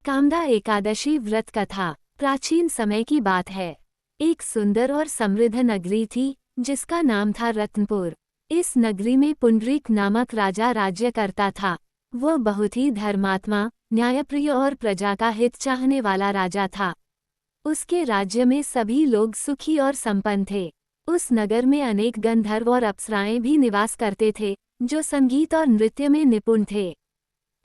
कामदा एकादशी व्रत कथा प्राचीन समय की बात है। एक सुंदर और समृद्ध नगरी थी जिसका नाम था रत्नपुर। इस नगरी में पुंडरीक नामक राजा राज्य करता था। वह बहुत ही धर्मात्मा, न्यायप्रिय और प्रजा का हित चाहने वाला राजा था। उसके राज्य में सभी लोग सुखी और संपन्न थे। उस नगर में अनेक गंधर्व और अप्सराएं भी निवास करते थे जो संगीत और नृत्य में निपुण थे।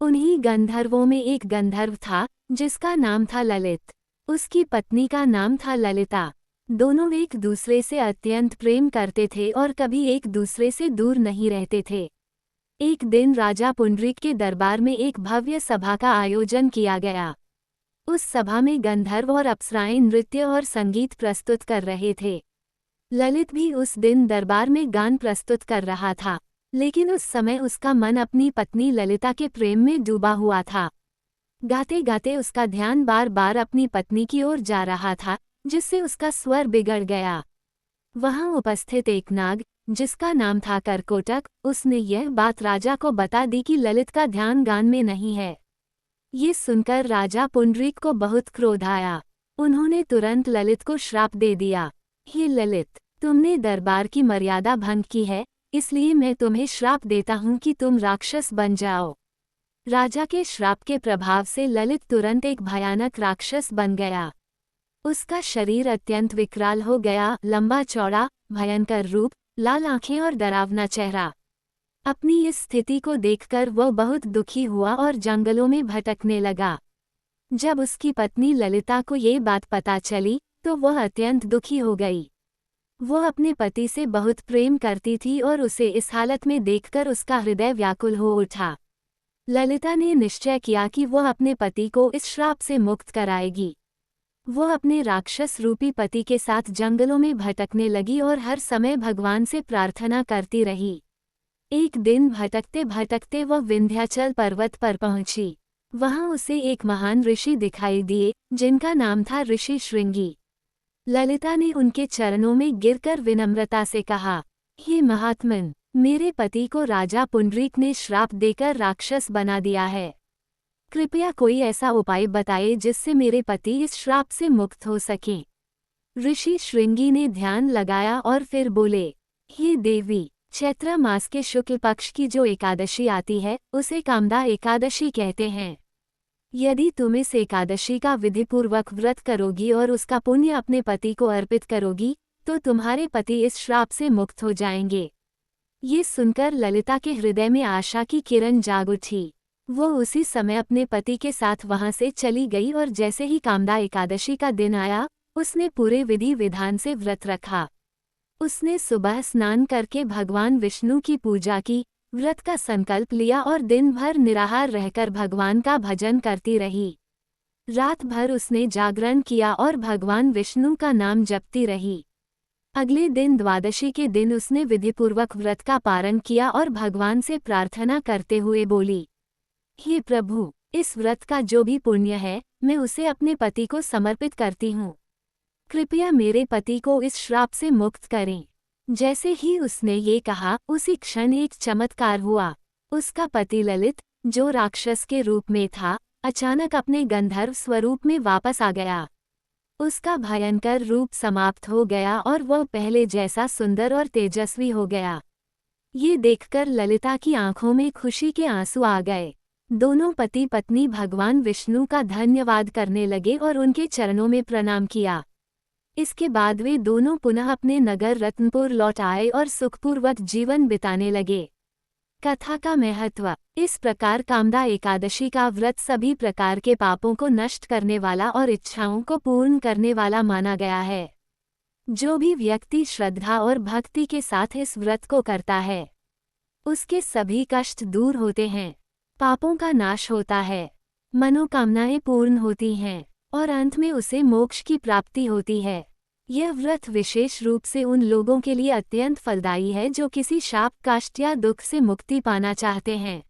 उन्हीं गंधर्वों में एक गंधर्व था जिसका नाम था ललित। उसकी पत्नी का नाम था ललिता। दोनों एक दूसरे से अत्यंत प्रेम करते थे और कभी एक दूसरे से दूर नहीं रहते थे। एक दिन राजा पुंडरीक के दरबार में एक भव्य सभा का आयोजन किया गया। उस सभा में गंधर्व और अप्सराएं नृत्य और संगीत प्रस्तुत कर रहे थे। ललित भी उस दिन दरबार में गान प्रस्तुत कर रहा था, लेकिन उस समय उसका मन अपनी पत्नी ललिता के प्रेम में डूबा हुआ था। गाते गाते उसका ध्यान बार बार अपनी पत्नी की ओर जा रहा था, जिससे उसका स्वर बिगड़ गया। वहां उपस्थित एक नाग, जिसका नाम था करकोटक, उसने यह बात राजा को बता दी कि ललित का ध्यान गान में नहीं है। ये सुनकर राजा पुंडरीक को बहुत क्रोध आया। उन्होंने तुरंत ललित को श्राप दे दिया। हे ललित, तुमने दरबार की मर्यादा भंग की है, इसलिए मैं तुम्हें श्राप देता हूँ कि तुम राक्षस बन जाओ। राजा के श्राप के प्रभाव से ललित तुरंत एक भयानक राक्षस बन गया। उसका शरीर अत्यंत विकराल हो गया, लंबा चौड़ा, भयंकर रूप, लाल आंखें और डरावना चेहरा। अपनी इस स्थिति को देखकर वह बहुत दुखी हुआ और जंगलों में भटकने लगा। जब उसकी पत्नी ललिता को ये बात पता चली तो वह अत्यंत दुखी हो गई। वह अपने पति से बहुत प्रेम करती थी और उसे इस हालत में देखकर उसका हृदय व्याकुल हो उठा। ललिता ने निश्चय किया कि वह अपने पति को इस श्राप से मुक्त कराएगी। वह अपने राक्षस रूपी पति के साथ जंगलों में भटकने लगी और हर समय भगवान से प्रार्थना करती रही। एक दिन भटकते भटकते वह विंध्याचल पर्वत पर पहुंची। वहां उसे एक महान ऋषि दिखाई दिए जिनका नाम था ऋषि श्रृंगी। ललिता ने उनके चरणों में गिरकर विनम्रता से कहा, हे महात्मन, मेरे पति को राजा पुंडरीक ने श्राप देकर राक्षस बना दिया है। कृपया कोई ऐसा उपाय बताए जिससे मेरे पति इस श्राप से मुक्त हो सके। ऋषि श्रृंगी ने ध्यान लगाया और फिर बोले, हे देवी, चैत्र मास के शुक्ल पक्ष की जो एकादशी आती है उसे कामदा एकादशी कहते हैं। यदि तुम इस एकादशी का विधिपूर्वक व्रत करोगी और उसका पुण्य अपने पति को अर्पित करोगी तो तुम्हारे पति इस श्राप से मुक्त हो जाएंगे। ये सुनकर ललिता के हृदय में आशा की किरण जाग उठी। वो उसी समय अपने पति के साथ वहां से चली गई और जैसे ही कामदा एकादशी का दिन आया उसने पूरे विधि विधान से व्रत रखा। उसने सुबह स्नान करके भगवान विष्णु की पूजा की, व्रत का संकल्प लिया और दिन भर निराहार रहकर भगवान का भजन करती रही। रात भर उसने जागरण किया और भगवान विष्णु का नाम जपती रही। अगले दिन द्वादशी के दिन उसने विधिपूर्वक व्रत का पारण किया और भगवान से प्रार्थना करते हुए बोली, हे प्रभु, इस व्रत का जो भी पुण्य है मैं उसे अपने पति को समर्पित करती हूँ। कृपया मेरे पति को इस श्राप से मुक्त करें। जैसे ही उसने ये कहा उसी क्षण एक चमत्कार हुआ। उसका पति ललित, जो राक्षस के रूप में था, अचानक अपने गंधर्व स्वरूप में वापस आ गया। उसका भयंकर रूप समाप्त हो गया और वह पहले जैसा सुंदर और तेजस्वी हो गया। ये देखकर ललिता की आंखों में खुशी के आंसू आ गए। दोनों पति पत्नी भगवान विष्णु का धन्यवाद करने लगे और उनके चरणों में प्रणाम किया। इसके बाद वे दोनों पुनः अपने नगर रत्नपुर लौट आए और सुखपूर्वक जीवन बिताने लगे। कथा का महत्व। इस प्रकार कामदा एकादशी का व्रत सभी प्रकार के पापों को नष्ट करने वाला और इच्छाओं को पूर्ण करने वाला माना गया है। जो भी व्यक्ति श्रद्धा और भक्ति के साथ इस व्रत को करता है उसके सभी कष्ट दूर होते हैं, पापों का नाश होता है, मनोकामनाएं पूर्ण होती हैं और अंत में उसे मोक्ष की प्राप्ति होती है। यह व्रत विशेष रूप से उन लोगों के लिए अत्यंत फलदायी है जो किसी शाप, कष्ट या दुख से मुक्ति पाना चाहते हैं।